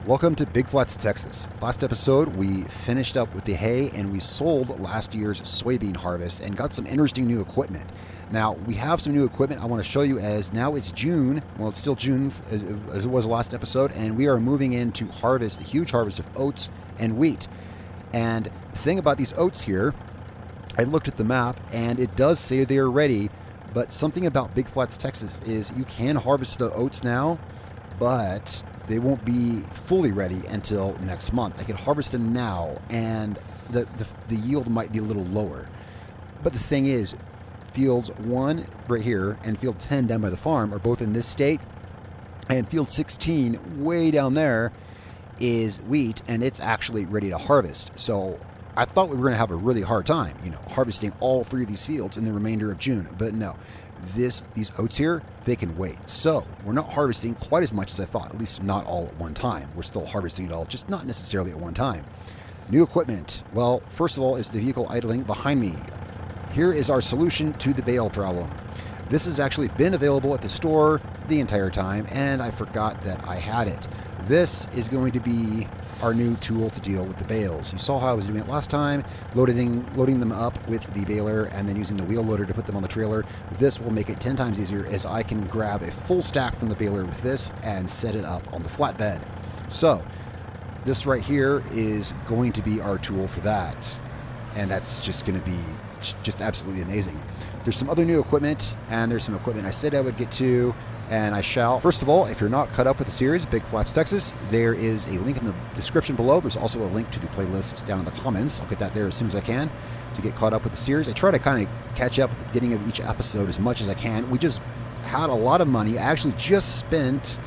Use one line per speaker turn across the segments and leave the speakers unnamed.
Welcome to Big Flats, Texas. Last episode, we finished up with the hay and we sold last year's soybean harvest and got some interesting new equipment. Now, we have some new equipment I want to show you as now it's June. Well, it's still June as it was last episode, and we are moving in to harvest, a huge harvest of oats and wheat. And the thing about these oats here, I looked at the map and it does say they are ready, but something about Big Flats, Texas is you can harvest the oats now, but they won't be fully ready until next month. I can harvest them now, and the yield might be a little lower. But the thing is, fields 1 right here and field 10 down by the farm are both in this state, and field 16 way down there is wheat, and it's actually ready to harvest. So I thought we were going to have a really hard time, harvesting all 3 of these fields in the remainder of June, but no. These oats here, they can wait. So we're not harvesting quite as much as I thought, at least not all at one time. We're still harvesting it all, just not necessarily at one time. New equipment. Well, first of all is the vehicle idling behind me. Here is our solution to the bale problem. This has actually been available at the store the entire time, and I forgot that I had it. This is going to be our new tool to deal with the bales. You saw how I was doing it last time, loading them up with the baler and then using the wheel loader to put them on the trailer. This will make it 10 times easier, as I can grab a full stack from the baler with this and set it up on the flatbed. So this right here is going to be our tool for that, and that's just going to be just absolutely amazing. There's some other new equipment, and there's some equipment I said I would get to, and I shall. First of all, if you're not caught up with the series, Big Flats, Texas, there is a link in the description below. There's also a link to the playlist down in the comments. I'll get that there as soon as I can to get caught up with the series. I try to kind of catch up at the beginning of each episode as much as I can. We just had a lot of money. I actually just spent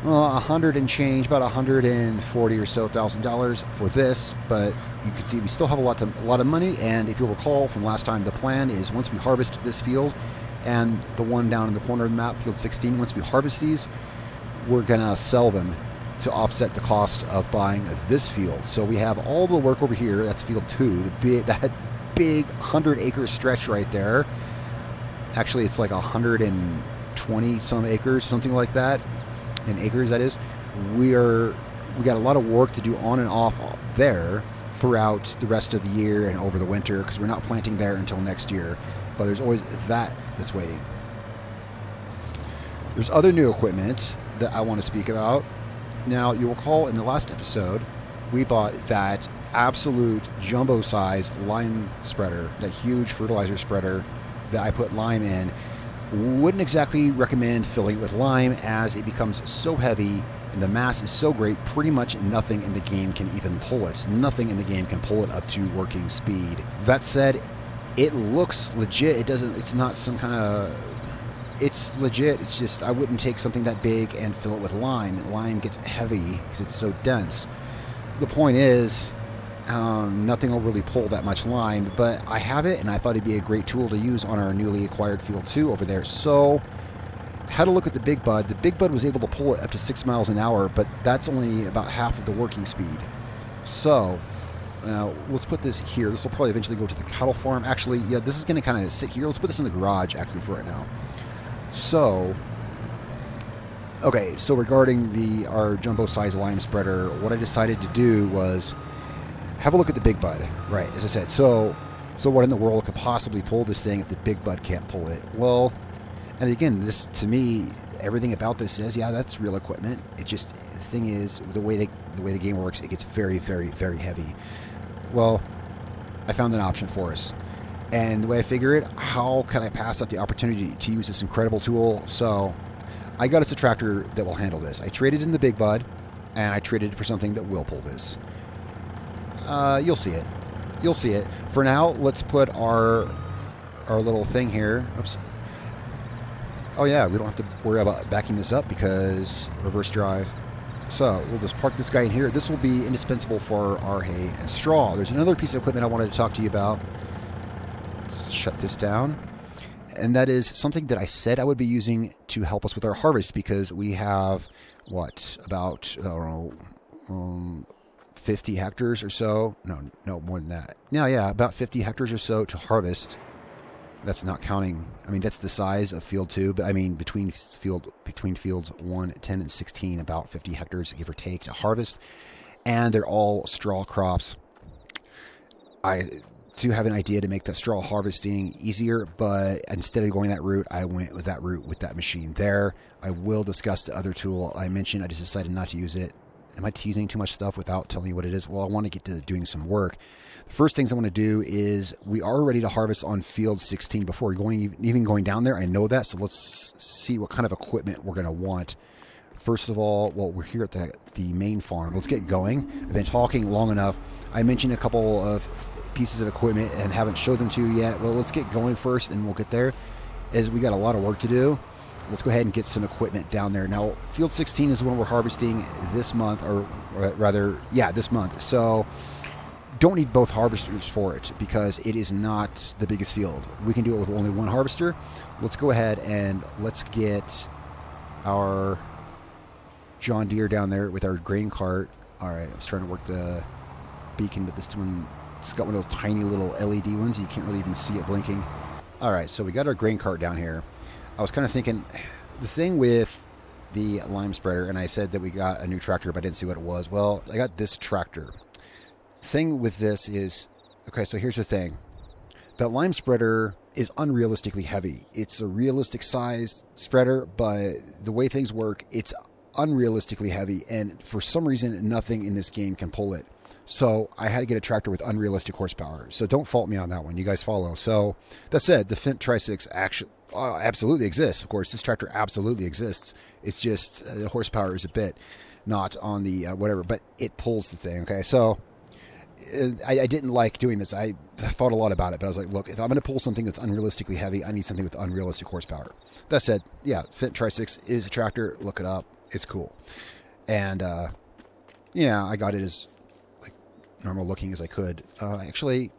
$100 and change, about $140 or so $1,000 for this, but you can see we still have a lot of money. And if you'll recall from last time, the plan is once we harvest this field and the one down in the corner of the map, field 16, once we harvest these, we're gonna sell them to offset the cost of buying this field. So we have all the work over here. That's field 2, that big 100-acre stretch right there. Actually, it's like 120 some acres, something like that. In acres, that is. We got a lot of work to do on and off there throughout the rest of the year and over the winter, because we're not planting there until next year. But there's always that that's waiting. There's other new equipment that I want to speak about. Now, you'll recall in the last episode, we bought that absolute jumbo size lime spreader, that huge fertilizer spreader that I put lime in. Wouldn't exactly recommend filling it with lime, as it becomes so heavy and the mass is so great, pretty much nothing in the game can even pull it. Nothing in the game can pull it up to working speed. That said, it looks legit. It's not some kind of, it's legit. It's just, I wouldn't take something that big and fill it with lime. Lime gets heavy because it's so dense. The point is, nothing will really pull that much lime, but I have it, and I thought it'd be a great tool to use on our newly acquired field 2 over there. So had a look at the Big Bud. The Big Bud was able to pull it up to 6 miles an hour, but that's only about half of the working speed. So let's put this here. This will probably eventually go to the cattle farm. Actually, yeah, this is going to kind of sit here. Let's put this in the garage, actually, for right now. So, okay, so regarding our jumbo size lime spreader, what I decided to do was have a look at the Big Bud. Right, as I said. So what in the world could possibly pull this thing if the Big Bud can't pull it? Well, and again, this, to me, everything about this says, yeah, that's real equipment. It just, the thing is, the way the game works, it gets very, very, very heavy. Well, I found an option for us. And the way I figure it, how can I pass up the opportunity to use this incredible tool? So I got us a tractor that will handle this. I traded in the Big Bud, and I traded it for something that will pull this. You'll see it. You'll see it. For now, let's put our little thing here. Oops. Oh yeah, we don't have to worry about backing this up because reverse drive. So we'll just park this guy in here. This will be indispensable for our hay and straw. There's another piece of equipment I wanted to talk to you about. Let's shut this down. And that is something that I said I would be using to help us with our harvest, because we have, about, I don't know, 50 hectares or so. No, more than that. No, yeah, about 50 hectares or so to harvest. That's not counting. I mean, that's the size of field 2, but I mean between fields 1, 10, and 16, about 50 hectares, give or take, to harvest, and they're all straw crops. I do have an idea to make that straw harvesting easier, but instead of going that route, I went with that route with that machine there. I will discuss the other tool I mentioned. I just decided not to use it. Am I teasing too much stuff without telling you what it is? Well, I want to get to doing some work. The first things I want to do is we are ready to harvest on field 16 before even going down there. I know that, so let's see what kind of equipment we're going to want. First of all, well, we're here at the main farm. Let's get going. I've been talking long enough. I mentioned a couple of pieces of equipment and haven't showed them to you yet. Well, let's get going first and we'll get there, as we got a lot of work to do. Let's go ahead and get some equipment down there. Now, field 16 is when we're harvesting this month, or rather, yeah, this month. So don't need both harvesters for it because it is not the biggest field. We can do it with only one harvester. Let's go ahead and let's get our John Deere down there with our grain cart. All right, I was trying to work the beacon, but this one, it's got one of those tiny little LED ones. You can't really even see it blinking. All right, so we got our grain cart down here. I was kind of thinking, the thing with the lime spreader, and I said that we got a new tractor, but I didn't see what it was. Well, I got this tractor. Thing with this is, okay, so here's the thing. That lime spreader is unrealistically heavy. It's a realistic size spreader, but the way things work, it's unrealistically heavy, and for some reason, nothing in this game can pull it. So I had to get a tractor with unrealistic horsepower. So don't fault me on that one. You guys follow. So that said, the FS22 actually absolutely exists. Of course, this tractor absolutely exists. It's just the horsepower is a bit not on the whatever, but it pulls the thing. Okay, so I didn't like doing this. I thought a lot about it, but I was like, look, if I'm going to pull something that's unrealistically heavy, I need something with unrealistic horsepower. That said, yeah, FS22 is a tractor. Look it up. It's cool. And yeah, I got it as like normal looking as I could. Actually,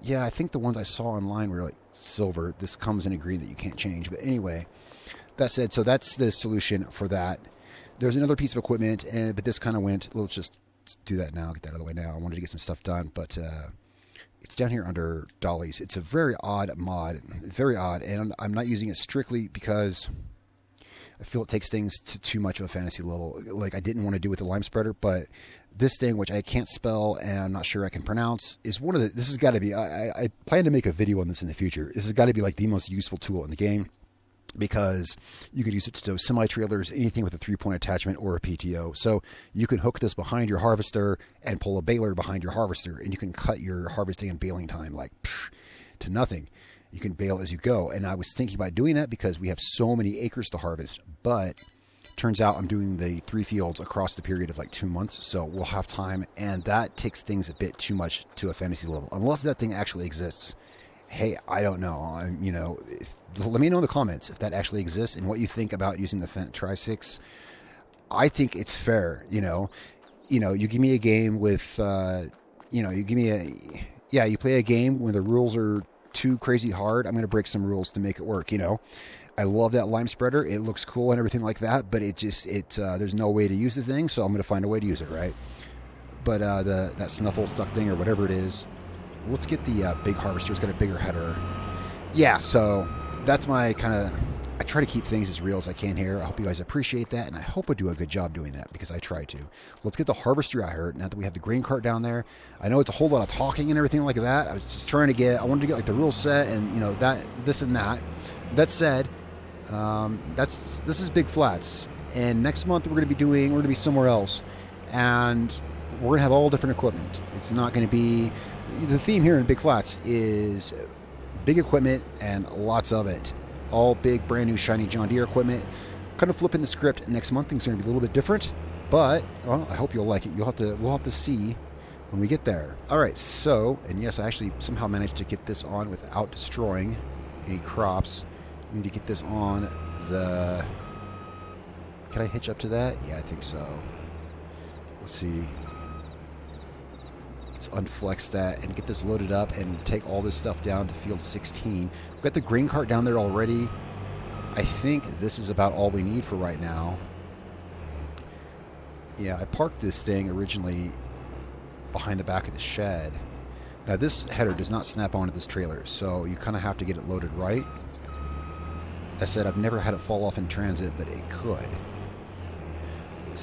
yeah, I think the ones I saw online were like silver. This comes in a green that you can't change. But anyway, that said, so that's the solution for that. There's another piece of equipment, but this kind of went, let's just do that now, get that out of the way now. I wanted to get some stuff done, but it's down here under dollies. It's a very odd mod, very odd, and I'm not using it strictly because I feel it takes things to too much of a fantasy level. Like I didn't want to do with the lime spreader, but this thing, which I can't spell and I'm not sure I can pronounce, is one of the, this has got to be, I plan to make a video on this in the future. This has got to be like the most useful tool in the game because you could use it to tow semi-trailers, anything with a 3-point attachment or a PTO. So you can hook this behind your harvester and pull a baler behind your harvester, and you can cut your harvesting and baling time like to nothing. You can bale as you go. And I was thinking about doing that because we have so many acres to harvest, but turns out I'm doing the 3 fields across the period of like 2 months. So we'll have time, and that takes things a bit too much to a fantasy level, unless that thing actually exists. Hey, I don't know. Let me know in the comments if that actually exists and what you think about using the FS22. I think it's fair. You give me a game with, you play a game when the rules are too crazy hard. I'm going to break some rules to make it work. I love that lime spreader. It looks cool and everything like that, but there's no way to use the thing, so I'm going to find a way to use it, right? But that snuffle stuck thing or whatever it is, let's get the big harvester. It's got a bigger header. Yeah, so that's my kind of, I try to keep things as real as I can here. I hope you guys appreciate that, and I hope I do a good job doing that because I try to. Let's get the harvester out here now that we have the grain cart down there. I know it's a whole lot of talking and everything like that. I was just trying to I wanted to get like the rules set and this and that. That said, this is Big Flats, and next month we're going to be somewhere else, and we're going to have all different equipment. It's not going to be, the theme here in Big Flats is big equipment and lots of it. All big, brand new, shiny John Deere equipment. Kind of flipping the script. Next month things are going to be a little bit different, but well, I hope you'll like it. We'll have to see when we get there. All right, so, and yes, I actually somehow managed to get this on without destroying any crops. We need to get this on the, can I hitch up to that? Yeah, I think so. Let's see. Let's unflex that and get this loaded up and take all this stuff down to field 16. We've got the grain cart down there already. I think this is about all we need for right now. Yeah, I parked this thing originally behind the back of the shed. Now this header does not snap onto this trailer, so you kind of have to get it loaded right. I said I've never had it fall off in transit, but it could.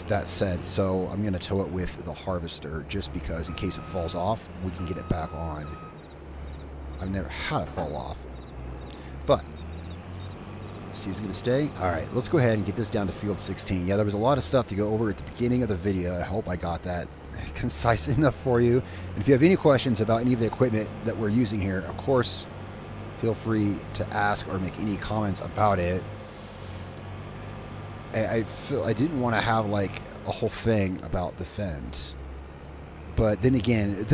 That said, so I'm going to tow it with the harvester just because in case it falls off, we can get it back on. I've never had it fall off. But, let's see, is it going to stay? Alright, let's go ahead and get this down to field 16. Yeah, there was a lot of stuff to go over at the beginning of the video. I hope I got that concise enough for you. And if you have any questions about any of the equipment that we're using here, of course, feel free to ask or make any comments about it. I feel I didn't want to have like a whole thing about the fence, but then again,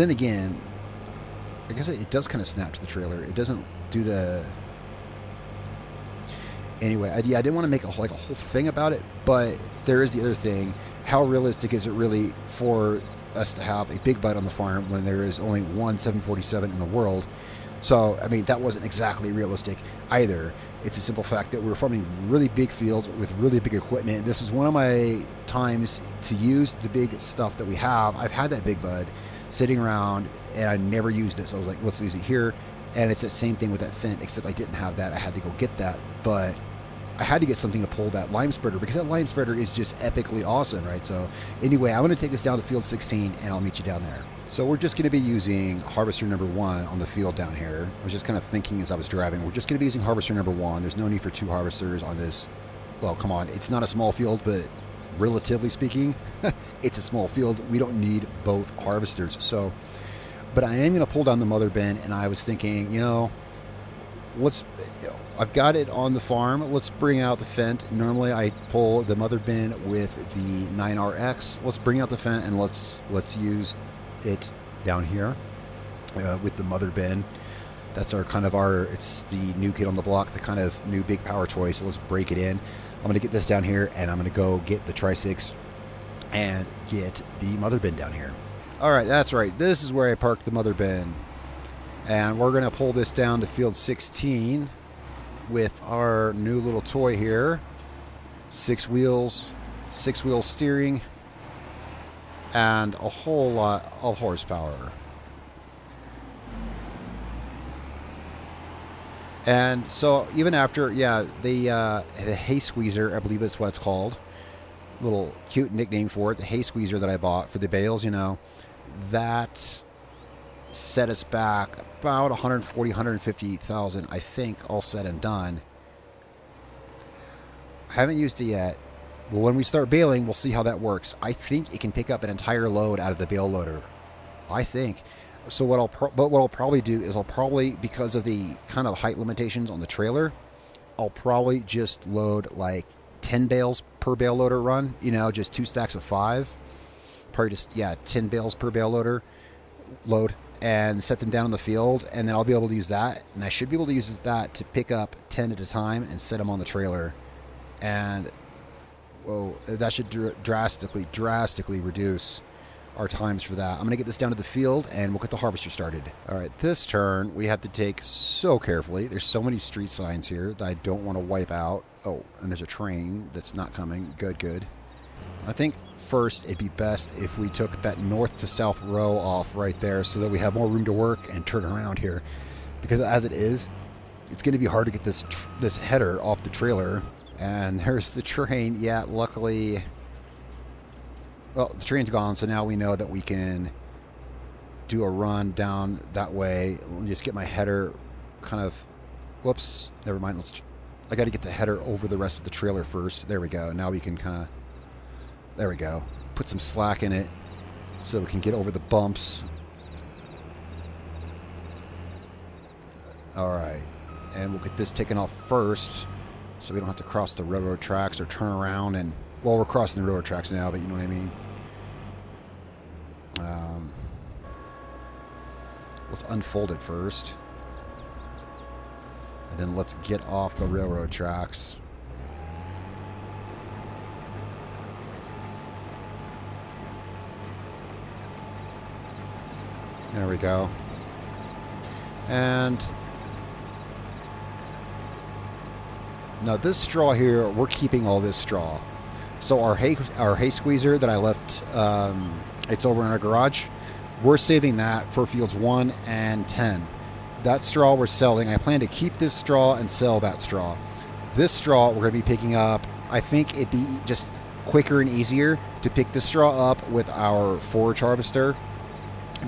I guess it does kind of snap to the trailer. It doesn't do the. Anyway, I didn't want to make a whole thing about it, but there is the other thing. How realistic is it really for us to have a big bud on the farm when there is only one 747 in the world? So, I mean, that wasn't exactly realistic either. It's a simple fact that we're farming really big fields with really big equipment. This is one of my times to use the big stuff that we have. I've had that big bud sitting around and I never used it. So I was like, let's use it here. And it's the same thing with that Fendt, except I didn't have that. I had to go get that. But I had to get something to pull that lime spreader because that lime spreader is just epically awesome, right? So anyway, I'm going to take this down to field 16 and I'll meet you down there. So we're just going to be using harvester number 1 on the field down here. I was just kind of thinking as I was driving, we're just going to be using harvester number 1. There's no need for 2 harvesters on this. Well, come on, it's not a small field, but relatively speaking, it's a small field. We don't need both harvesters. So, but I am going to pull down the mother bin, and I was thinking, I've got it on the farm. Let's bring out the Fendt. Normally I pull the mother bin with the 9RX. Let's bring out the Fendt and let's use it down here with the mother bin. That's it's the new kid on the block, the kind of new big power toy. So let's break it in. I'm going to get this down here and I'm going to go get the Tri-6 and get the mother bin down here. All right, that's right. This is where I parked the mother bin. And we're going to pull this down to field 16 with our new little toy here. 6 wheels, 6-wheel steering, and a whole lot of horsepower. And so even after, the hay squeezer, I believe that's what it's called. Little cute nickname for it, the hay squeezer that I bought for the bales, that set us back about 140, 150,000, I think, all said and done. I haven't used it yet. But when we start baling, we'll see how that works. I think it can pick up an entire load out of the bale loader. I think. So what I'll probably do is because of the kind of height limitations on the trailer, I'll probably just load like 10 bales per bale loader run. Just 2 stacks of 5. Probably just 10 bales per bale load, and set them down in the field, and then I'll be able to use that, and I should be able to use that to pick up 10 at a time and set them on the trailer. And that should drastically reduce our times for that. I'm going to get this down to the field and we'll get the harvester started. All right, this turn we have to take so carefully. There's so many street signs here that I don't want to wipe out. Oh, and there's a train that's not coming. Good. I think first it'd be best if we took that north to south row off right there so that we have more room to work and turn around here. Because as it is, it's going to be hard to get this header off the trailer. And there's the train. Yeah, luckily, well, the train's gone, so now we know that we can do a run down that way. Let me just get my header kind of, whoops, never mind. I got to get the header over the rest of the trailer first. There we go. Now we can kind of, there we go. Put some slack in it so we can get over the bumps. All right, and we'll get this taken off first, so we don't have to cross the railroad tracks or turn around and, well, we're crossing the railroad tracks now, but you know what I mean. Let's unfold it first. And then let's get off the railroad tracks. There we go. And now this straw here, we're keeping all this straw. So our hay squeezer that I left, it's over in our garage. We're saving that for fields 1 and 10. That straw we're selling. I plan to keep this straw and sell that straw. This straw we're going to be picking up. I think it'd be just quicker and easier to pick this straw up with our forage harvester,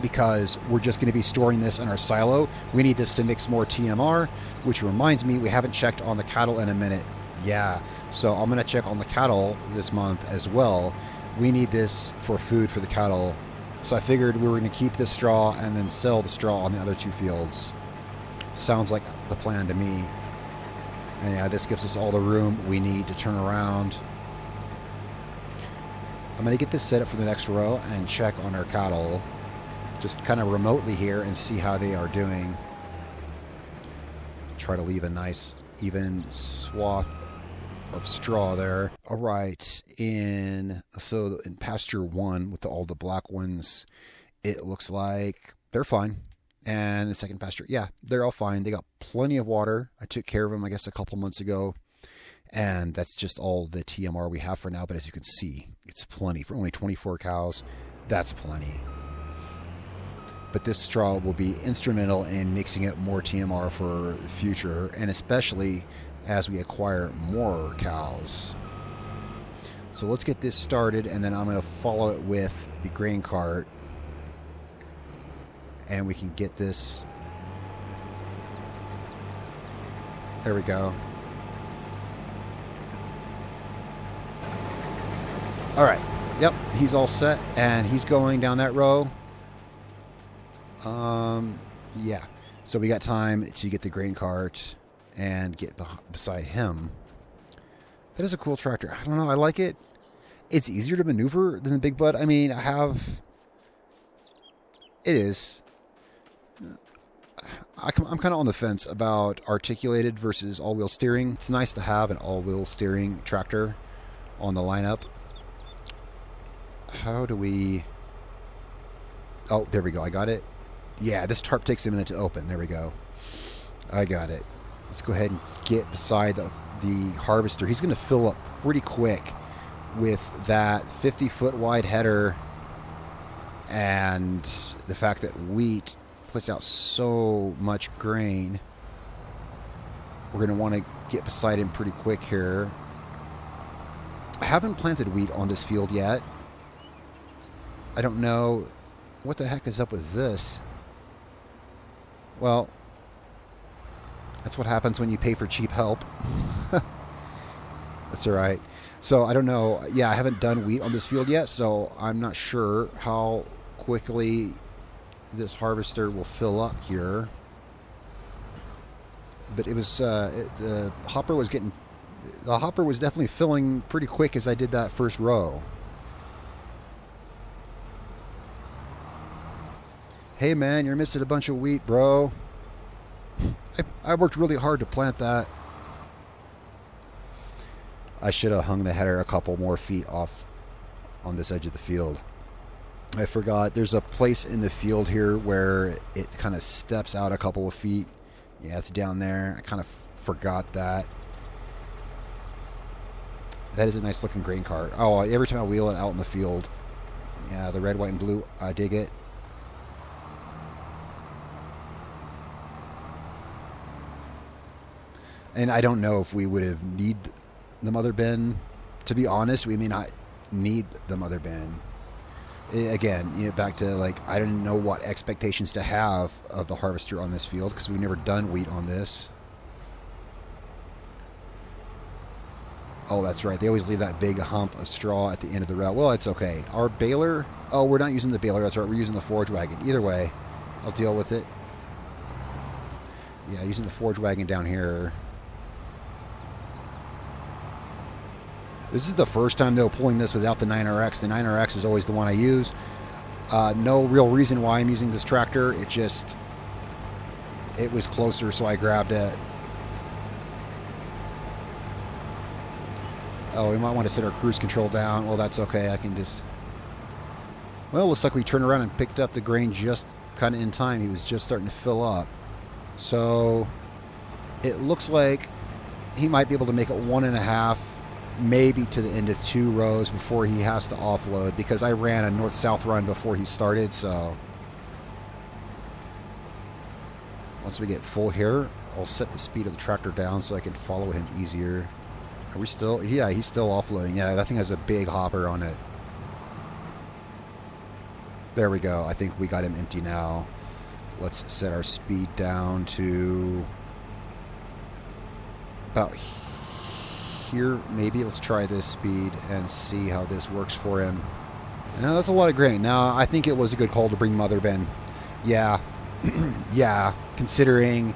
because we're just going to be storing this in our silo. We need this to mix more TMR, which reminds me, we haven't checked on the cattle in a minute. Yeah, so I'm going to check on the cattle this month as well. We need this for food for the cattle. So I figured we were going to keep this straw and then sell the straw on the other 2 fields. Sounds like the plan to me. And yeah, this gives us all the room we need to turn around. I'm going to get this set up for the next row and check on our cattle, just kind of remotely here, and see how they are doing. Try to leave a nice even swath of straw there. All right, so in pasture 1 with all the black ones, it looks like they're fine. And the second pasture, yeah, they're all fine. They got plenty of water. I took care of them, I guess, a couple months ago. And that's just all the TMR we have for now. But as you can see, it's plenty. For only 24 cows, that's plenty. But this straw will be instrumental in mixing up more TMR for the future, and especially as we acquire more cows. So let's get this started, and then I'm going to follow it with the grain cart, and we can get this. There we go. All right. Yep, he's all set, and he's going down that row. Yeah. So we got time to get the grain cart and get beside him. That is a cool tractor. I don't know. I like it. It's easier to maneuver than the Big Bud. I mean, it is. I'm kind of on the fence about articulated versus all-wheel steering. It's nice to have an all-wheel steering tractor on the lineup. How do we... Oh, there we go. I got it. Yeah, this tarp takes a minute to open. There we go. I got it. Let's go ahead and get beside the harvester. He's going to fill up pretty quick with that 50-foot wide header, and the fact that wheat puts out so much grain. We're going to want to get beside him pretty quick here. I haven't planted wheat on this field yet. I don't know what the heck is up with this. Well, that's what happens when you pay for cheap help. That's all right. So I don't know. Yeah, I haven't done wheat on this field yet, so I'm not sure how quickly this harvester will fill up here. But it was the hopper was definitely filling pretty quick as I did that first row. Hey man, you're missing a bunch of wheat, bro. I worked really hard to plant that. I should have hung the header a couple more feet off on this edge of the field. I forgot. There's a place in the field here where it kind of steps out a couple of feet. Yeah, it's down there. I kind of forgot that. That is a nice looking grain cart. Oh, every time I wheel it out in the field. Yeah, the red, white, and blue. I dig it. And I don't know if we would have need the mother bin. To be honest, we may not need the mother bin. Again, back to like, I didn't know what expectations to have of the harvester on this field because we've never done wheat on this. Oh, that's right. They always leave that big hump of straw at the end of the route. Well, it's okay. Our baler, oh, we're not using the baler. That's right. We're using the forage wagon. Either way, I'll deal with it. Yeah, using the forage wagon down here. This is the first time, though, pulling this without the 9RX. The 9RX is always the one I use. No real reason why I'm using this tractor. It was closer, so I grabbed it. Oh, we might want to set our cruise control down. Well, that's okay. I can just... Well, it looks like we turned around and picked up the grain just kind of in time. He was just starting to fill up. So it looks like he might be able to make it 1.5, maybe to the end of 2 rows before he has to offload, because I ran a north-south run before he started, so Once we get full here, I'll set the speed of the tractor down so I can follow him easier. Are we still? Yeah, he's still offloading. Yeah, that thing has a big hopper on it. There we go. I think we got him empty now. Let's set our speed down to about here, maybe. Let's try this speed and see how this works for him. Now, that's a lot of grain. Now, I think it was a good call to bring Mother Ben. Yeah. Yeah, considering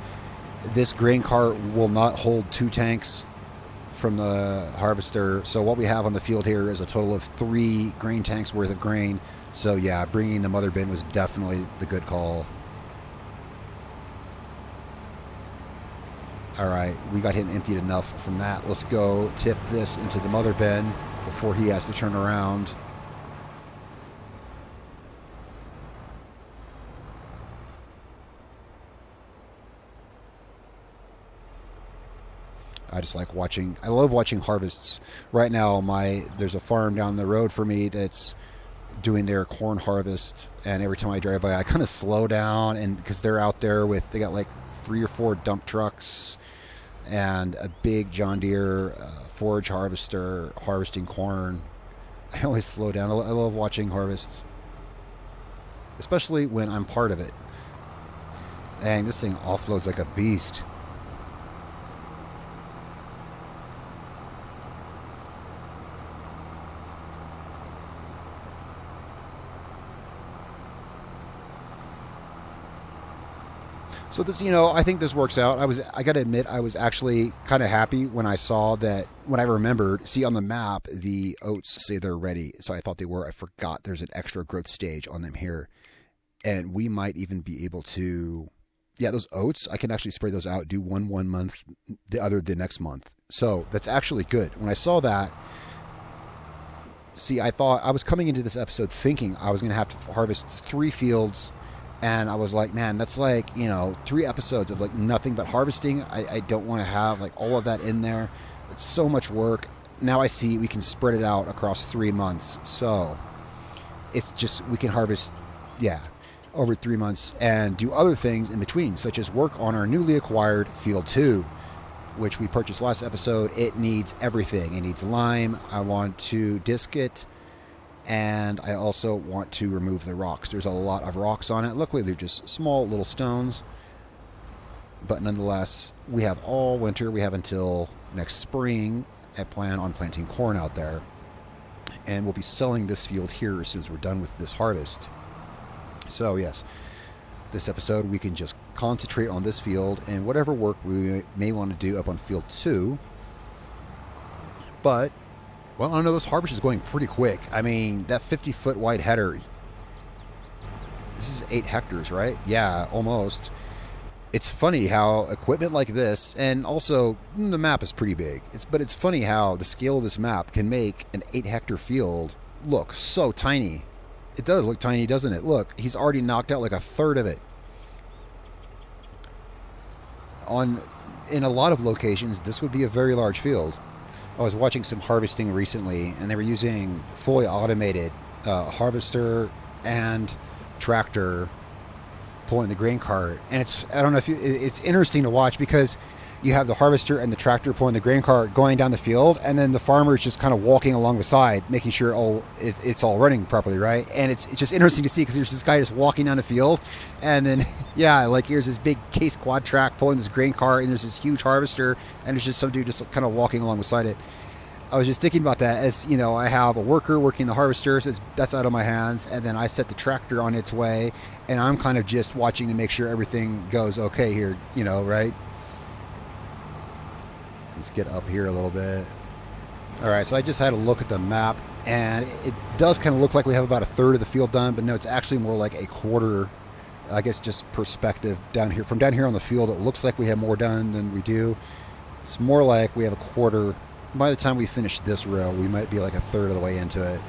this grain cart will not hold 2 tanks from the harvester. So what we have on the field here is a total of 3 grain tanks worth of grain. So yeah, bringing the Mother bin was definitely the good call. All right, we got him emptied enough from that. Let's go tip this into the Mother bin before he has to turn around. I just like watching. I love watching harvests. Right now, there's a farm down the road for me that's doing their corn harvest, and every time I drive by, I kind of slow down, and because they're out there they got like 3 or 4 dump trucks and a big John Deere forage harvester harvesting corn. I always slow down. I love watching harvests, especially when I'm part of it. Dang, this thing offloads like a beast. So this, I think this works out. I got to admit, I was actually kind of happy when I saw that, when I remembered, see on the map, the oats say they're ready. So I thought they were. I forgot there's an extra growth stage on them here. And we might even be able to, yeah, those oats, I can actually spray those out, do one month, the other the next month. So that's actually good. When I saw that, see, I thought I was coming into this episode thinking I was going to have to harvest 3 fields. And I was like, man, that's like, 3 episodes of like nothing but harvesting. I don't want to have like all of that in there. It's so much work. Now I see we can spread it out across 3 months. So it's just, we can harvest, over 3 months and do other things in between, such as work on our newly acquired Field 2, which we purchased last episode. It needs everything. It needs lime. I want to disc it. And I also want to remove the rocks. There's a lot of rocks on it. Luckily, they're just small little stones. But nonetheless, we have all winter. We have until next spring. I plan on planting corn out there. And we'll be selling this field here as soon as we're done with this harvest. So yes, this episode we can just concentrate on this field and whatever work we may want to do up on Field 2. But well, I know this harvest is going pretty quick. I mean, that 50-foot wide header, this is 8 hectares, right? Yeah, almost. It's funny how equipment like this, and also the map is pretty big, but it's funny how the scale of this map can make an 8-hectare field look so tiny. It does look tiny, doesn't it? Look, he's already knocked out like a third of it. In a lot of locations, this would be a very large field. I was watching some harvesting recently, and they were using fully automated harvester and tractor pulling the grain cart. And it's interesting to watch because you have the harvester and the tractor pulling the grain cart going down the field, and then the farmer is just kind of walking along the side, making sure it's all running properly, right? And it's just interesting to see because there's this guy just walking down the field, and then here's this big case quad track pulling this grain cart, and there's this huge harvester, and there's just some dude just kind of walking along beside it. I was just thinking about that as, I have a worker working the harvester, so that's out of my hands, and then I set the tractor on its way, and I'm kind of just watching to make sure everything goes okay here, right? Let's get up here a little bit. All right, so I just had a look at the map, and it does kind of look like we have about a third of the field done, but no, it's actually more like a quarter. I guess just perspective down here. From down here on the field, it looks like we have more done than we do. It's more like we have a quarter. By the time we finish this row, we might be like a third of the way into it.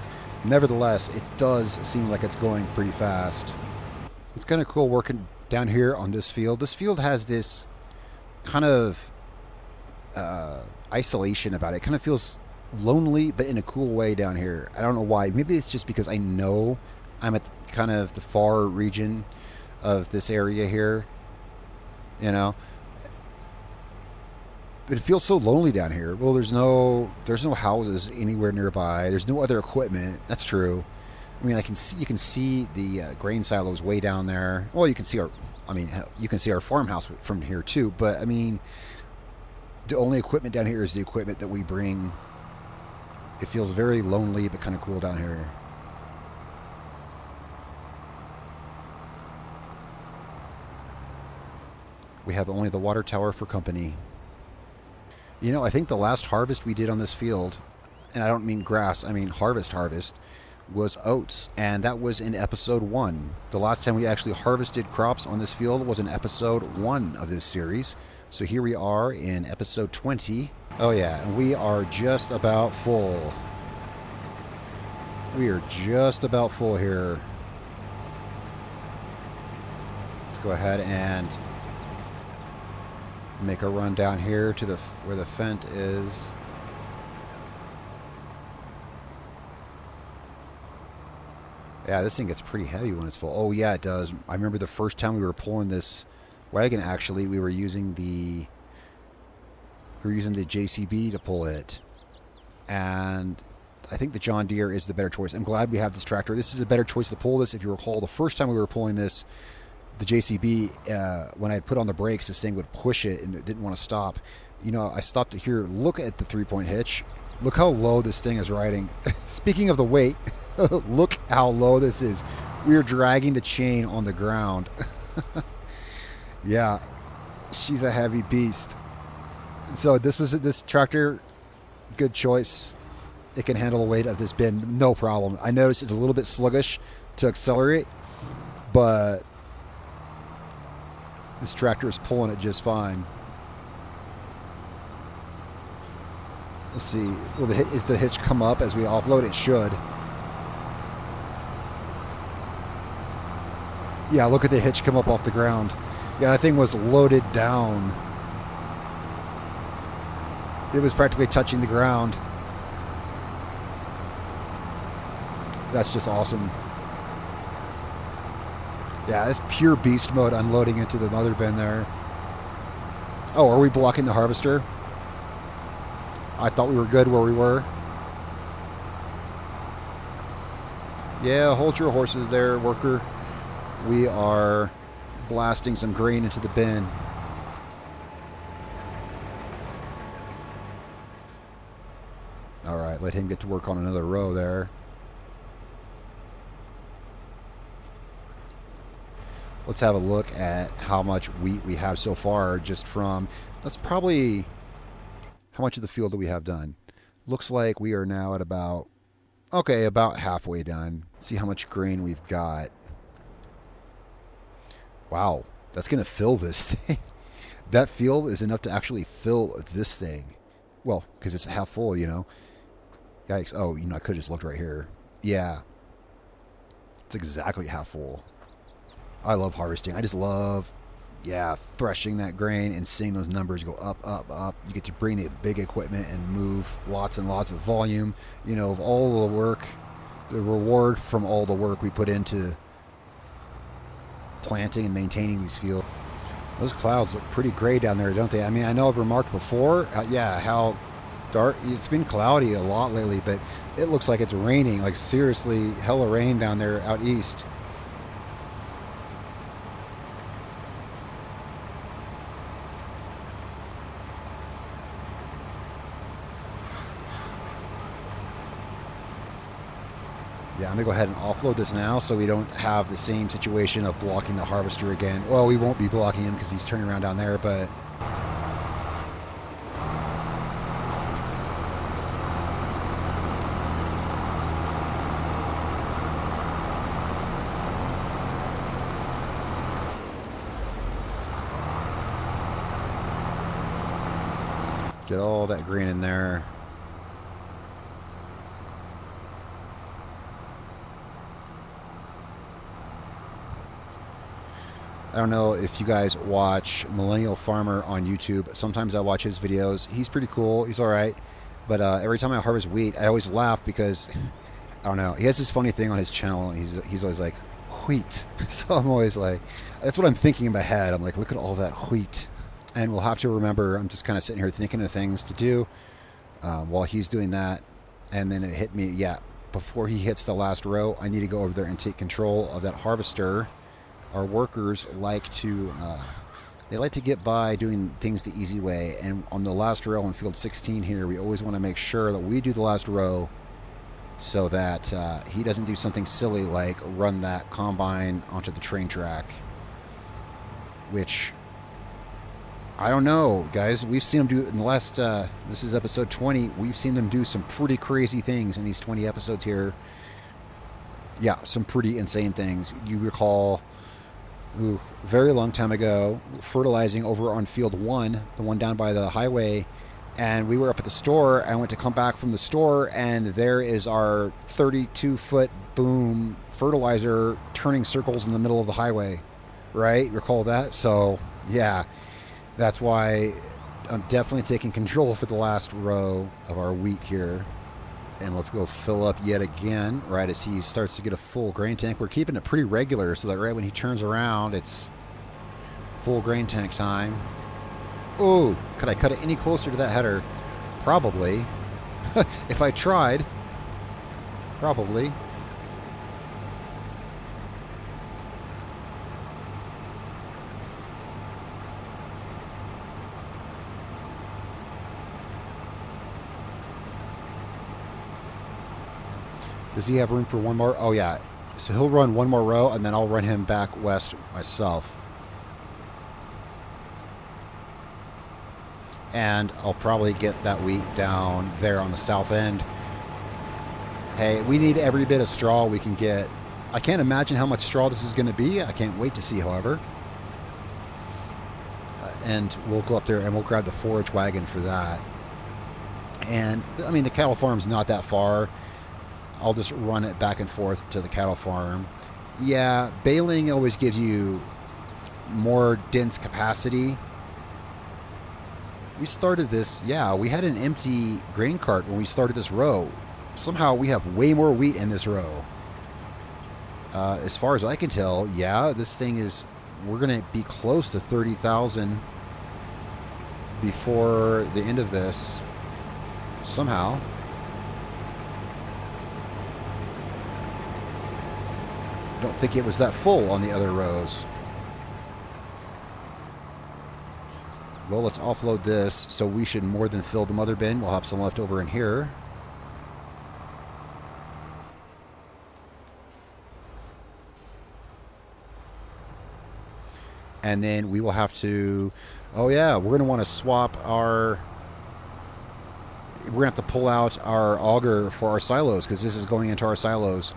Nevertheless, it does seem like it's going pretty fast. It's kind of cool working down here on this field. This field has this kind of isolation about it. It kind of feels lonely, but in a cool way down here. I don't know why. Maybe it's just because I know I'm at kind of the far region of this area here. you know. But it feels so lonely down here. Well, there's no houses anywhere nearby. There's no other equipment. That's true. I mean, you can see the grain silos way down there. Well, you can see our farmhouse from here too. But I mean, the only equipment down here is the equipment that we bring. It feels very lonely, but kind of cool down here. We have only the water tower for company. You know, I think the last harvest we did on this field, and I don't mean grass, I mean harvest, was oats, and that was in episode 1. The last time we actually harvested crops on this field was in episode 1 of this series. So here we are in episode 20. Oh yeah, and we are just about full. We are just about full here. Let's go ahead and make a run down here to where the fent is. Yeah, this thing gets pretty heavy when it's full. Oh yeah, it does. I remember the first time we were pulling this wagon, actually, we were using the JCB to pull it. And I think the John Deere is the better choice. I'm glad we have this tractor. This is a better choice to pull this. If you recall, the first time we were pulling this, the JCB, when I had put on the brakes, this thing would push it and it didn't want to stop. You know, I stopped to here, look at the 3-point hitch. Look how low this thing is riding. Speaking of the weight, look how low this is. We are dragging the chain on the ground. Yeah, she's a heavy beast. So this tractor, good choice. It can handle the weight of this bin, no problem. I noticed it's a little bit sluggish to accelerate, but this tractor is pulling it just fine. Let's see. Is the hitch come up as we offload? It should. Yeah, look at the hitch come up off the ground. Yeah, that thing was loaded down. It was practically touching the ground. That's just awesome. Yeah, it's pure beast mode unloading into the mother bin there. Oh, are we blocking the harvester? I thought we were good where we were. Yeah, hold your horses there, worker. We are blasting some grain into the bin. All right, let him get to work on another row there. Let's have a look at how much wheat we have so far just from, that's probably, how much of the field do we have done? Looks like we are now at about halfway done. See how much grain we've got. Wow, that's going to fill this thing. That field is enough to actually fill this thing. Well, because it's half full, you know. Yikes. Oh, you know, I could have just looked right here. Yeah. It's exactly half full. I love harvesting. I just love, threshing that grain and seeing those numbers go up, up, up. You get to bring the big equipment and move lots and lots of volume. You know, of all the work, the reward from all the work we put into planting and maintaining these fields. Those clouds look pretty gray down there, don't they? I mean, I know I've remarked before, how dark. It's been cloudy a lot lately, but it looks like it's raining, like seriously, hella rain down there out east. Yeah, I'm going to go ahead and offload this now so we don't have the same situation of blocking the harvester again. Well, we won't be blocking him because he's turning around down there, but... Get all that grain in there. I don't know if you guys watch Millennial Farmer on YouTube. Sometimes I watch his videos. He's pretty cool. He's all right. But every time I harvest wheat, I always laugh because, I don't know, he has this funny thing on his channel. He's always like, wheat. So I'm always like, that's what I'm thinking in my head. I'm like, look at all that wheat. And we'll have to remember, I'm just kind of sitting here thinking of things to do while he's doing that. And then it hit me, yeah, before he hits the last row, I need to go over there and take control of that harvester. Our workers like to, they like to get by doing things the easy way. And on the last row on field 16 here, we always want to make sure that we do the last row so that he doesn't do something silly like run that combine onto the train track, which I don't know, guys. We've seen them do in the last, this is episode 20. We've seen them do some pretty crazy things in these 20 episodes here. Yeah, some pretty insane things. You recall, very long time ago, fertilizing over on field 1, the one down by the highway, and we were up at the store. I went to come back from the store, and there is our 32-foot boom fertilizer turning circles in the middle of the highway, right? Recall that? So, yeah. That's why I'm definitely taking control for the last row of our wheat here. And let's go fill up yet again, right as he starts to get a full grain tank. We're keeping it pretty regular so that right when he turns around, it's full grain tank time. Oh, could I cut it any closer to that header? Probably. If I tried, probably. Does he have room for one more? Oh, yeah. So he'll run one more row, and then I'll run him back west myself. And I'll probably get that wheat down there on the south end. Hey, we need every bit of straw we can get. I can't imagine how much straw this is going to be. I can't wait to see, however. And we'll go up there and we'll grab the forage wagon for that. And, I mean, the cattle farm's not that far. I'll just run it back and forth to the cattle farm. Yeah, baling always gives you more dense capacity. We started this, yeah, we had an empty grain cart when we started this row. Somehow we have way more wheat in this row. As far as I can tell, yeah, this thing is, we're going to be close to 30,000 before the end of this. Somehow. Don't think it was that full on the other rows. Well, let's offload this, so we should more than fill the mother bin. We'll have some left over in here. And then we will have to, oh yeah, we're going to want to swap our, we're going to have to pull out our auger for our silos, because this is going into our silos.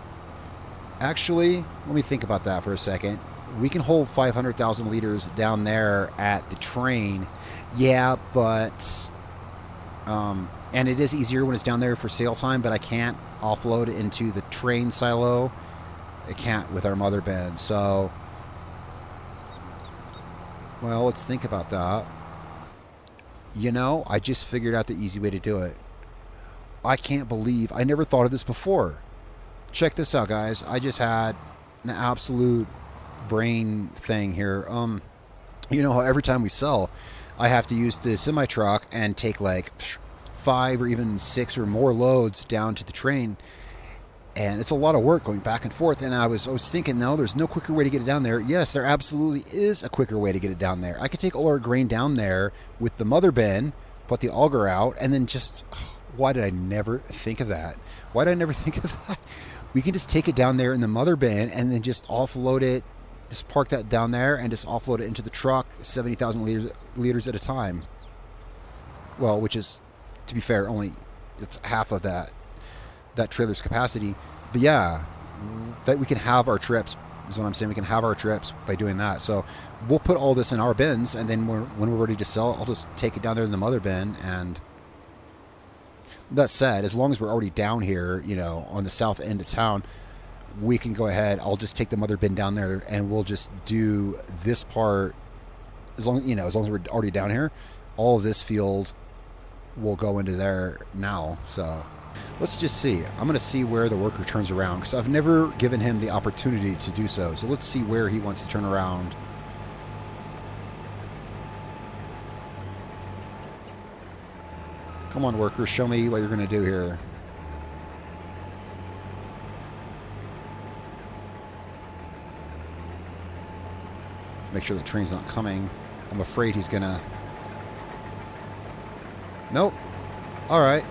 Actually, let me think about that for a second. We can hold 500,000 liters down there at the train. Yeah, but... and it is easier when it's down there for sale time, but I can't offload it into the train silo. I can't with our mother bin, so... Well, let's think about that. You know, I just figured out the easy way to do it. I can't believe I never thought of this before. Check this out, guys. I just had an absolute brain thing here. You know how every time we sell, I have to use the semi-truck and take like 5 or even 6 or more loads down to the train. And it's a lot of work going back and forth. And I was thinking, no, there's no quicker way to get it down there. Yes, there absolutely is a quicker way to get it down there. I could take all our grain down there with the mother bin, put the auger out, and then just... why did I never think of that? Why did I never think of that? We can just take it down there in the mother bin and then just offload it, just park that down there and just offload it into the truck 70,000 liters at a time. Well, which is, to be fair, only it's half of that trailer's capacity. But yeah, that we can have our trips is what I'm saying. We can have our trips by doing that. So we'll put all this in our bins, and then when we're ready to sell, I'll just take it down there in the mother bin. And that said, as long as we're already down here, you know, on the south end of town, we can go ahead. I'll just take the mother bin down there, and we'll just do this part. As long as we're already down here, all of this field will go into there now. So Let's just see. I'm going to see where the worker turns around because I've never given him the opportunity to do so. So let's see where he wants to turn around. Come on, worker. Show me what you're going to do here. Let's make sure the train's not coming. I'm afraid he's going to... Nope. All right.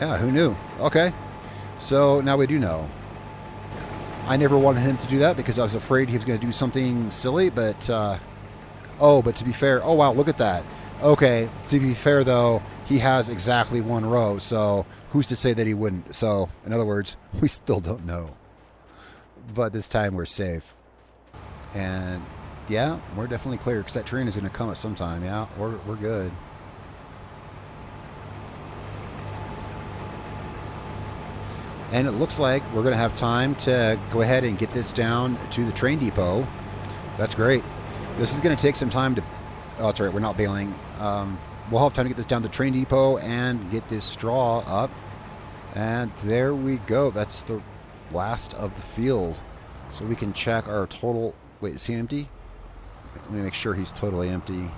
Yeah, who knew? Okay. So now we do know. I never wanted him to do that because I was afraid he was going to do something silly, but... oh, but to be fair... Oh, wow, look at that. Okay, to be fair, though, he has exactly one row, so who's to say that he wouldn't? So, in other words, we still don't know. But this time we're safe. And, yeah, we're definitely clear because that train is going to come at some time. Yeah, we're good. And it looks like we're going to have time to go ahead and get this down to the train depot. That's great. This is going to take some time to... Oh, that's right. We're not bailing. We'll have time to get this down to the train depot and get this straw up. And there we go. That's the last of the field. So we can check our total... Wait, is he empty? Let me make sure he's totally empty.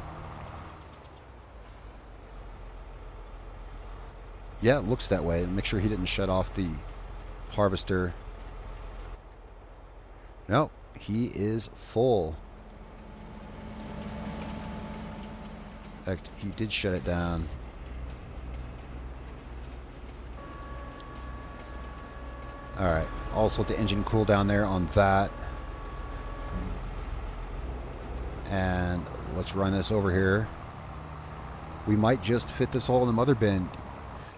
Yeah, it looks that way. Make sure he didn't shut off the harvester. No, he is full. In fact, he did shut it down. Alright, also let the engine cool down there on that. And let's run this over here. We might just fit this all in the mother bin.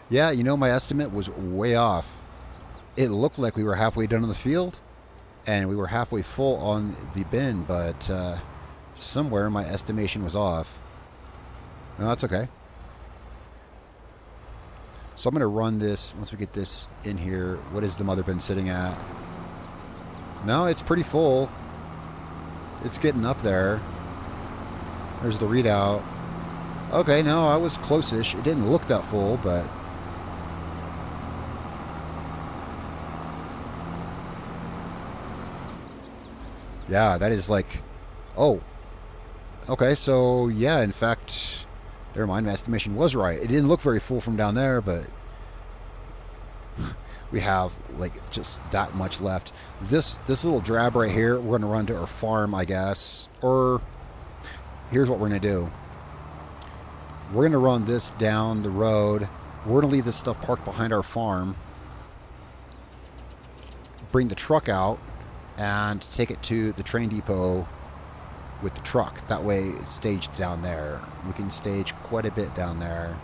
Yeah, you know, my estimate was way off. It looked like we were halfway done in the field, and we were halfway full on the bin, but somewhere my estimation was off. No, that's okay. So I'm going to run this, once we get this in here, what is the mother bin sitting at? No, it's pretty full. It's getting up there. There's the readout. Okay, no, I was close-ish. It didn't look that full, but... Yeah, that is like... Oh. Okay, so, yeah, in fact... Never mind, my estimation was right. It didn't look very full from down there, but... We have, like, just that much left. This little drab right here, we're going to run to our farm, I guess. Or, here's what we're going to do. We're going to run this down the road. We're going to leave this stuff parked behind our farm. Bring the truck out and take it to the train depot with the truck. That way it's staged down there. We can stage quite a bit down there.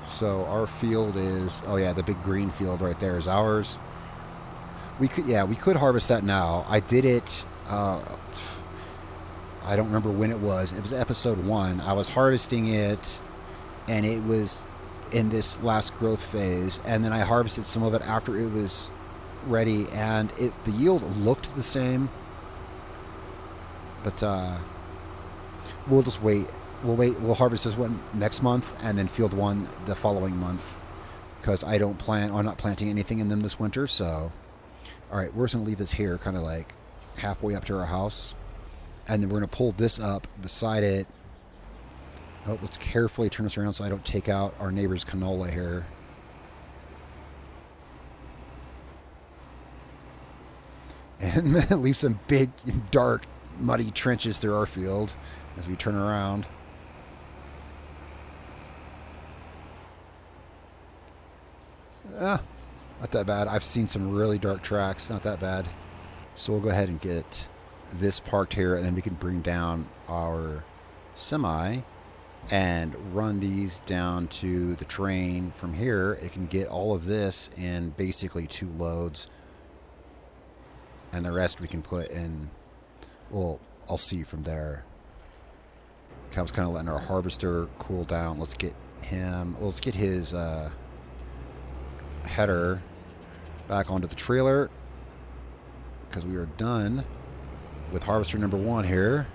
So our field is, oh yeah, the big green field right there is ours. We could harvest that now. I did it, I don't remember when it was. It was episode 1. I was harvesting it, and it was in this last growth phase, and then I harvested some of it after it was ready, and the yield looked the same. But we'll just wait. We'll harvest this one next month, and then field 1 the following month, because I'm not planting anything in them this winter. So, all right, we're just gonna leave this here, kind of like halfway up to our house, and then we're gonna pull this up beside it. Oh, let's carefully turn this around so I don't take out our neighbor's canola here. And leave some big, dark, muddy trenches through our field as we turn around. Not that bad. I've seen some really dark tracks. Not that bad. So we'll go ahead and get this parked here, and then we can bring down our semi and run these down to the train. From here, it can get all of this in basically 2 loads. And the rest we can put in, well, I'll see from there. I was kind of letting our harvester cool down. Let's get his header back onto the trailer, because we are done with harvester number 1 here.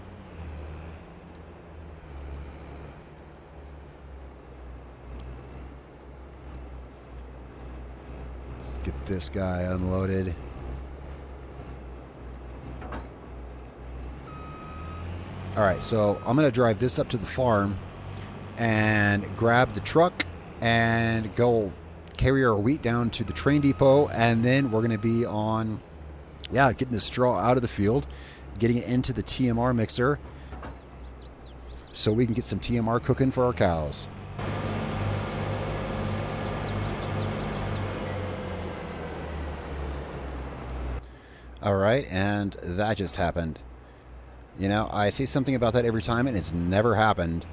get this guy unloaded. Alright, so I'm going to drive this up to the farm and grab the truck and go carry our wheat down to the train depot, and then we're going to be on, yeah, getting the straw out of the field, getting it into the TMR mixer so we can get some TMR cooking for our cows. Alright, and that just happened. You know, I say something about that every time, and it's never happened.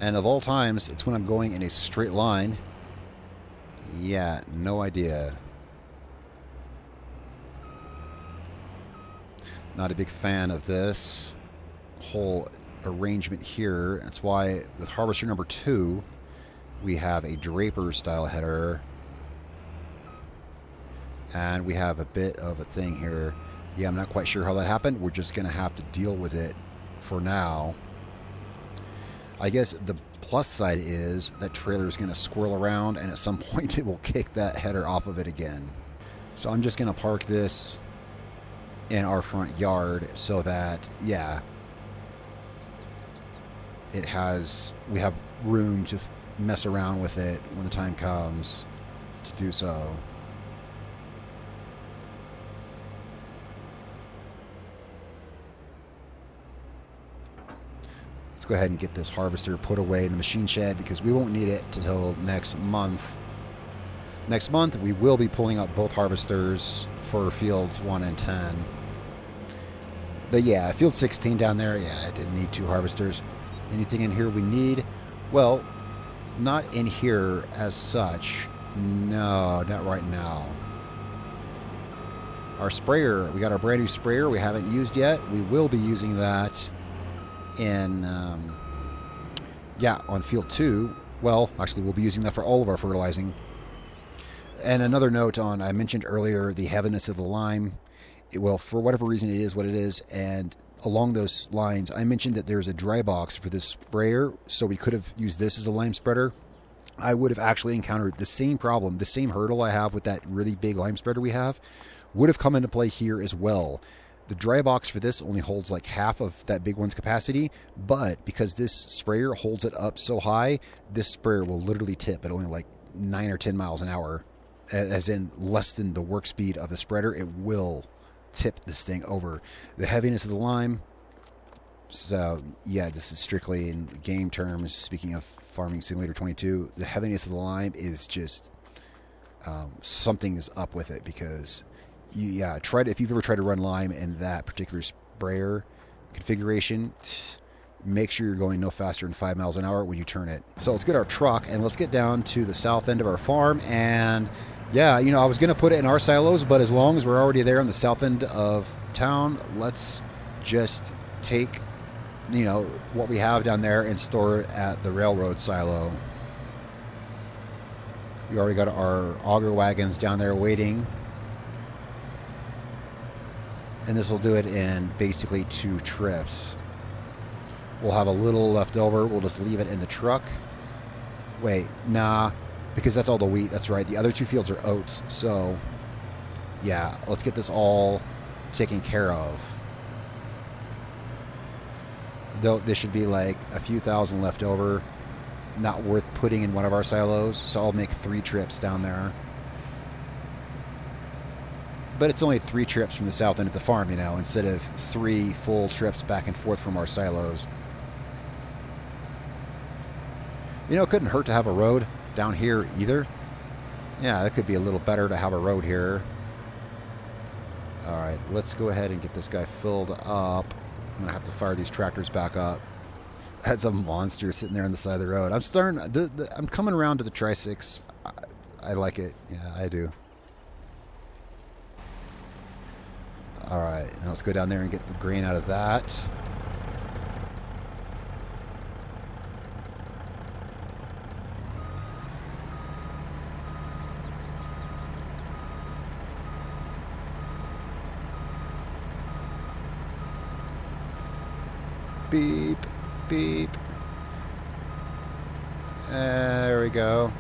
And of all times, it's when I'm going in a straight line. Yeah, no idea. Not a big fan of this whole arrangement here. That's why with harvester number 2, we have a Draper style header. And we have a bit of a thing here. Yeah, I'm not quite sure how that happened. We're just going to have to deal with it for now. I guess the plus side is that trailer is going to swirl around, and at some point it will kick that header off of it again. So I'm just going to park this in our front yard so that, yeah, we have room to mess around with it when the time comes to do so. Go ahead and get this harvester put away in the machine shed because we won't need it till next month. Next month we will be pulling up both harvesters for fields 1 and 10. But yeah, field 16 down there, yeah, I didn't need 2 harvesters. Anything in here we need? Well, not in here as such. No, not right now. Our sprayer, we got our brand new sprayer we haven't used yet. We will be using that in on field 2. Well, actually we'll be using that for all of our fertilizing. And another note on, I mentioned earlier the heaviness of the lime. Well, for whatever reason it is what it is, and along those lines I mentioned that there's a dry box for this sprayer, so we could have used this as a lime spreader. I would have actually encountered the same problem, the same hurdle I have with that really big lime spreader we have would have come into play here as well. The dry box for this only holds like half of that big one's capacity, but because this sprayer holds it up so high, this sprayer will literally tip at only like 9 or 10 miles an hour, as in less than the work speed of the spreader. It will tip this thing over. The heaviness of the lime, so yeah, this is strictly in game terms, speaking of Farming Simulator 22, the heaviness of the lime is just something is up with it, because if you've ever tried to run lime in that particular sprayer configuration, make sure you're going no faster than 5 miles an hour when you turn it. So let's get our truck and let's get down to the south end of our farm. And yeah, you know, I was going to put it in our silos, but as long as we're already there on the south end of town, let's just take, you know, what we have down there and store it at the railroad silo. We already got our auger wagons down there waiting. And this will do it in basically 2 trips. We'll have a little left over. We'll just leave it in the truck. Wait, nah, because that's all the wheat. That's right. The other 2 fields are oats. So, yeah, let's get this all taken care of. Though there should be like a few thousand left over. Not worth putting in one of our silos. So I'll make 3 trips down there. But it's only 3 trips from the south end of the farm, you know, instead of 3 full trips back and forth from our silos. You know, it couldn't hurt to have a road down here either. Yeah, it could be a little better to have a road here. All right, let's go ahead and get this guy filled up. I'm going to have to fire these tractors back up. That's a monster sitting there on the side of the road. I'm coming around to the Tri-6. I like it. Yeah, I do. All right, now let's go down there and get the grain out of that. Beep, beep. There we go.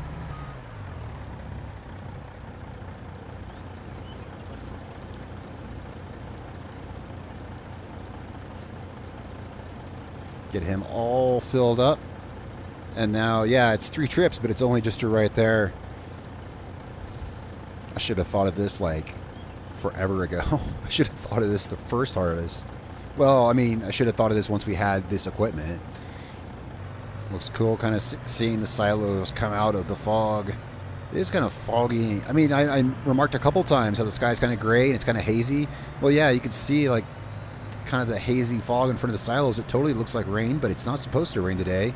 Get him all filled up. And now, yeah, it's 3 trips, but it's only just to right there. I should have thought of this like forever ago. I should have thought of this the first harvest. Well, I mean, I should have thought of this once we had this equipment. Looks cool, kind of seeing the silos come out of the fog. It is kind of foggy. I mean, I remarked a couple times how the sky's kind of gray and it's kind of hazy. Well, yeah, you can see like kind of the hazy fog in front of the silos. It totally looks like rain, but it's not supposed to rain today.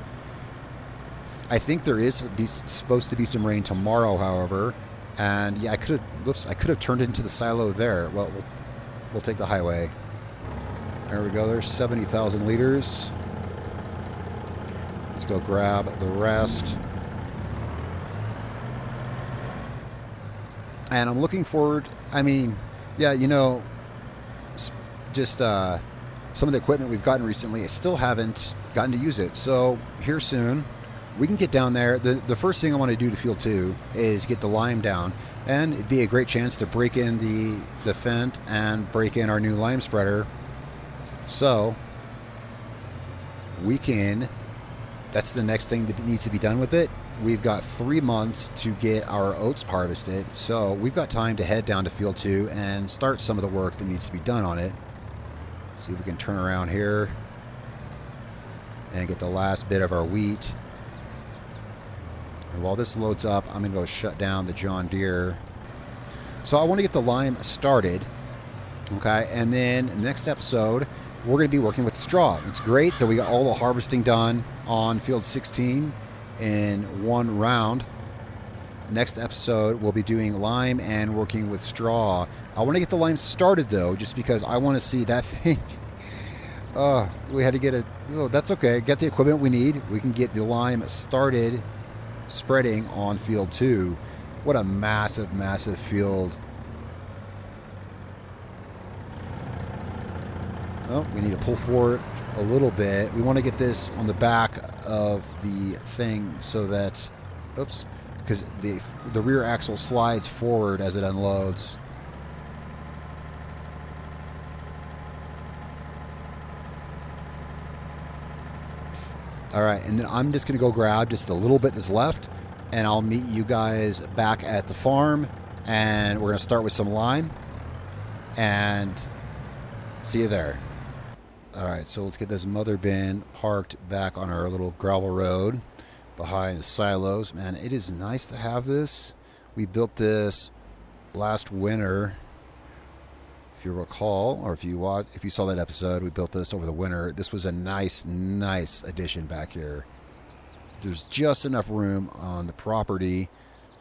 I think there is supposed to be some rain tomorrow, however. And yeah, I could have turned into the silo there. Well, we'll take the highway. There we go. There's 70,000 liters. Let's go grab the rest. And I'm looking forward. I mean, yeah, you know, just some of the equipment we've gotten recently, I still haven't gotten to use it. So here soon, we can get down there. The first thing I want to do to Field 2 is get the lime down. And it'd be a great chance to break in the Fent and break in our new lime spreader. So we can, that's the next thing that needs to be done with it. We've got 3 months to get our oats harvested. So we've got time to head down to Field 2 and start some of the work that needs to be done on it. See if we can turn around here and get the last bit of our wheat. And while this loads up, I'm going to go shut down the John Deere. So I want to get the lime started. Okay, and then next episode, we're going to be working with straw. It's great that we got all the harvesting done on Field 16 in one round. Next episode, we'll be doing lime and working with straw. I want to get the lime started, though, just because I want to see that thing. We had to get it. Oh, that's okay. Get the equipment we need. We can get the lime started spreading on Field 2. What a massive, massive field. Oh, we need to pull forward a little bit. We want to get this on the back of the thing so that, oops, because the rear axle slides forward as it unloads. All right, and then I'm just going to go grab just a little bit that's left, and I'll meet you guys back at the farm, and we're going to start with some lime, and see you there. All right, so let's get this mother bin parked back on our little gravel road behind the silos. Man, it is nice to have this. We built this last winter, if you recall, or if you saw that episode. We built this over the winter. This was a nice addition back here. There's just enough room on the property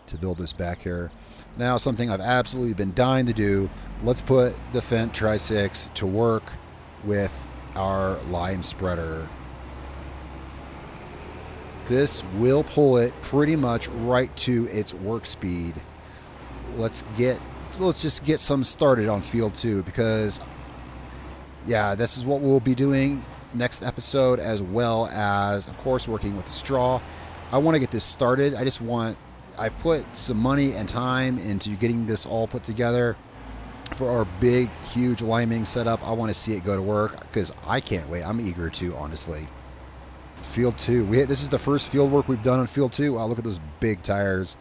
to build this back here. Now, something I've absolutely been dying to do, let's put the Fent Tri-6 to work with our lime spreader. This will pull it pretty much right to its work speed. Let's just get some started on Field 2, because yeah, this is what we'll be doing next episode, as well as, of course, working with the straw. I want to get this started. I've put some money and time into getting this all put together for our big, huge liming setup. I want to see it go to work, because I can't wait. I'm eager to, honestly. Field 2. This is the first field work we've done on Field 2. Wow, look at those big tires.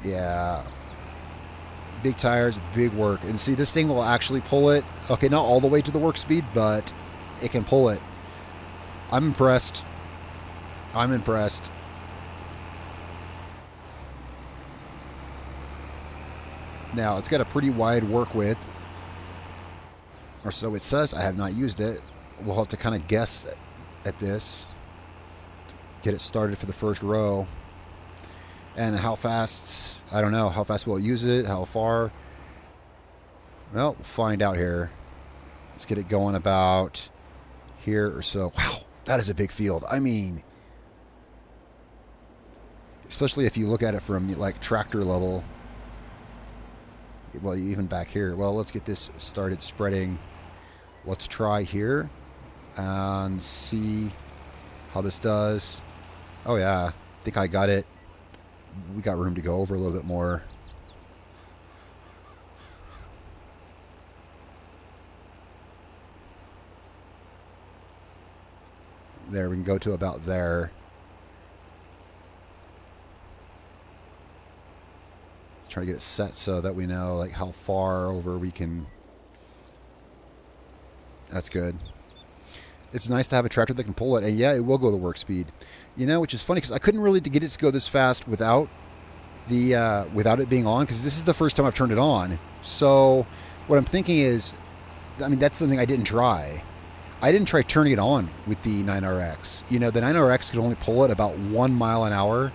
Yeah. Big tires, big work. And see, this thing will actually pull it. Okay, not all the way to the work speed, but it can pull it. I'm impressed. Now, it's got a pretty wide work width, or so it says. I have not used it. We'll have to kind of guess at this, get it started for the first row. And how fast, I don't know. How fast will it use it? How far? Well, we'll find out here. Let's get it going about here or so. Wow, that is a big field. I mean, especially if you look at it from like tractor level. Well, even back here. Well, let's get this started spreading. Let's try here and see how this does. Oh yeah, I think I got it. We got room to go over a little bit more. There, we can go to about there. Let's try to get it set so that we know like how far over we can. That's good. It's nice to have a tractor that can pull it, and yeah, it will go the work speed. You know, which is funny because I couldn't really get it to go this fast without it being on, because this is the first time I've turned it on. So what I'm thinking is, I mean, that's something I didn't try. I didn't try turning it on with the 9RX. You know, the 9RX could only pull it about 1 mile an hour.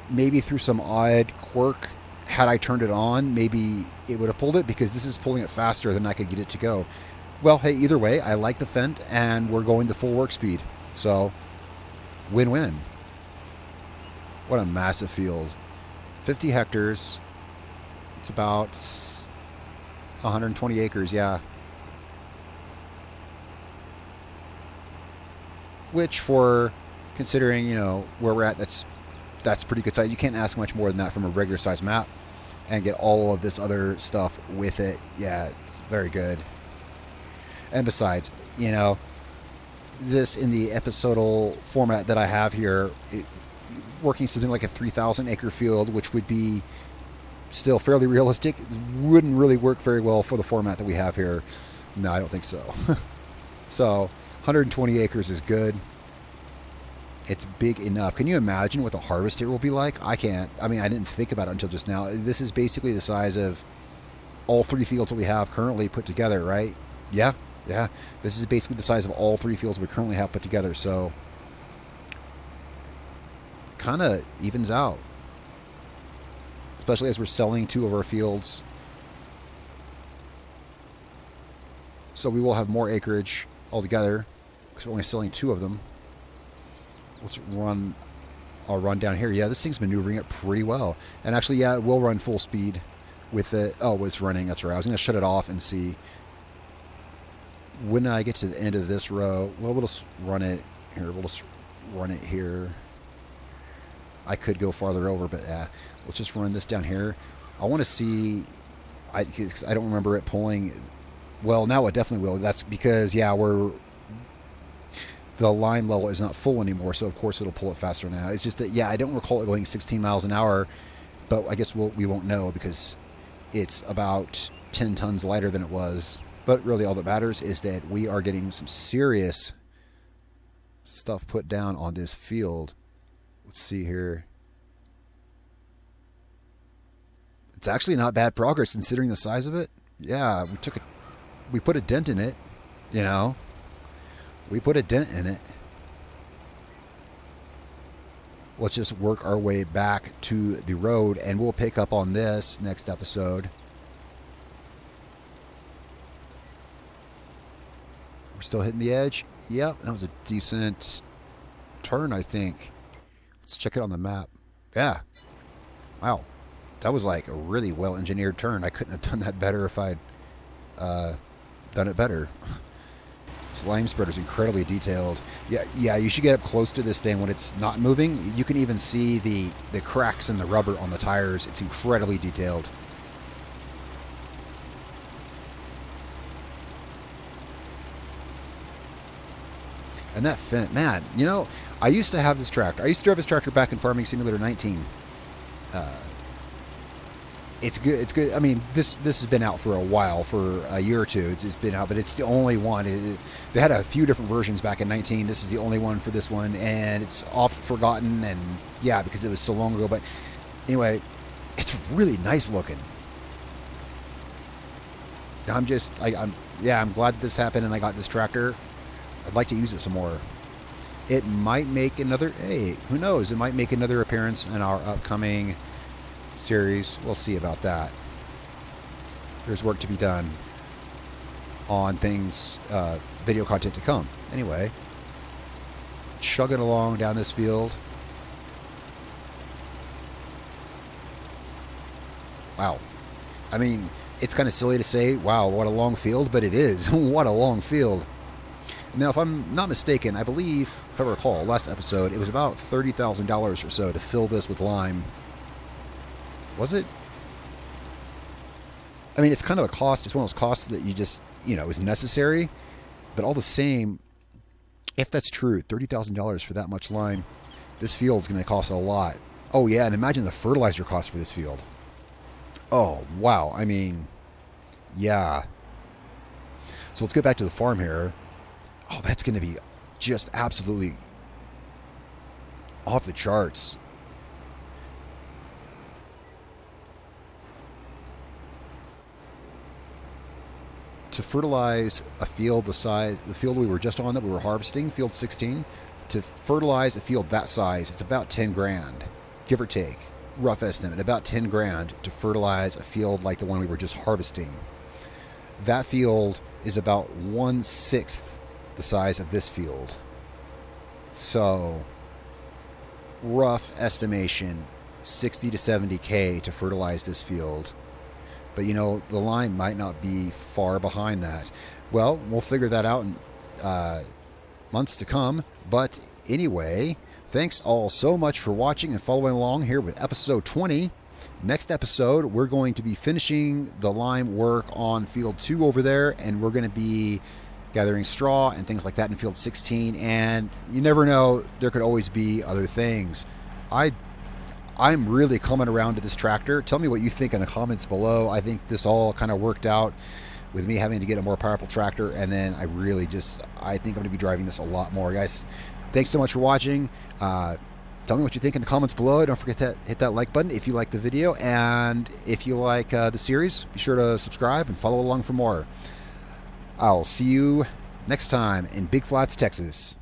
Maybe through some odd quirk, had I turned it on, maybe it would have pulled it, because this is pulling it faster than I could get it to go. Well, hey, either way, I like the Fendt, and we're going to full work speed. So, win-win. What a massive field. 50 hectares. It's about 120 acres, yeah. Which, for considering, you know, where we're at, that's pretty good size. You can't ask much more than that from a regular size map, and get all of this other stuff with it. Yeah, it's very good. And besides, you know, this in the episodal format that I have here, working something like a 3,000 acre field, which would be still fairly realistic, wouldn't really work very well for the format that we have here. No, I don't think so. So 120 acres is good. It's big enough. Can you imagine what the harvest here will be like? I can't. I mean, I didn't think about it until just now. This is basically the size of all 3 fields that we have currently put together, right? Yeah. This is basically the size of all 3 fields we currently have put together. So kind of evens out, especially as we're selling 2 of our fields. So we will have more acreage altogether because we're only selling 2 of them. Let's run. I'll run down here. Yeah, this thing's maneuvering it pretty well. And actually, yeah, it will run full speed with it. Oh, it's running. That's right. I was going to shut it off and see. When I get to the end of this row, well, we'll just run it here. We'll just run it here. I could go farther over, but let's just run this down here. I want to see. I don't remember it pulling. Well, now it definitely will. That's because, yeah, the line level is not full anymore, so of course it'll pull it faster now. It's just that, yeah, I don't recall it going 16 miles an hour, but I guess we won't know because it's about 10 tons lighter than it was. But really all that matters is that we are getting some serious stuff put down on this field. Let's see here. It's actually not bad progress considering the size of it. Yeah, we put a dent in it, you know. We put a dent in it. Let's just work our way back to the road, and we'll pick up on this next episode. We're still hitting the edge. Yep, that was a decent turn, I think. Let's check it on the map. Yeah. Wow. That was like a really well-engineered turn. I couldn't have done that better if I'd done it better. This lime spreader is incredibly detailed. Yeah, you should get up close to this thing when it's not moving. You can even see the cracks in the rubber on the tires. It's incredibly detailed. And that Fendt, man, you know, I used to have this tractor. I used to drive this tractor back in Farming Simulator 19. It's good. It's good. I mean, this has been out for a while, for a year or two. It's been out, but it's the only one. They had a few different versions back in 19. This is the only one for this one, and it's oft forgotten. And yeah, because it was so long ago. But anyway, it's really nice looking. I'm glad this happened, and I got this tractor. I'd like to use it some more. It might make another. Hey, who knows? It might make another appearance in our upcoming series. We'll see about that. There's work to be done on things, video content to come. Anyway, chugging along down this field. Wow. I mean, it's kind of silly to say, wow, what a long field, but it is. What a long field. Now, if I'm not mistaken, I believe, if I recall, last episode, it was about $30,000 or so to fill this with lime. Was it? I mean, it's kind of a cost. It's one of those costs that you just, you know, is necessary. But all the same, If that's true, $30,000 for that much lime, this field's going to cost a lot. Oh yeah, and imagine the fertilizer cost for this field. Oh wow, I mean, yeah. So let's get back to the farm here. Oh, that's going to be just absolutely off the charts. To fertilize a field the field we were just on that we were harvesting, field 16, to fertilize a field that size, it's about 10 grand, give or take, rough estimate, about 10 grand to fertilize a field like the one we were just harvesting. That field is about 1/6 the size of this field. So, rough estimation, 60 to 70K to fertilize this field. But you know, the line might not be far behind that. Well, we'll figure that out in months to come. But anyway, thanks all so much for watching and following along here with episode 20. Next episode, we're going to be finishing the lime work on field 2 over there, and we're going to be gathering straw and things like that in field 16. And you never know, there could always be other things. I'm really coming around to this tractor. Tell me what you think in the comments below. I think this all kind of worked out with me having to get a more powerful tractor, and then I think I'm going to be driving this a lot more, guys. Thanks so much for watching. Tell me what you think in the comments below. Don't forget to hit that like button if you like the video, and if you like the series, be sure to subscribe and follow along for more. I'll see you next time in Big Flats, Texas.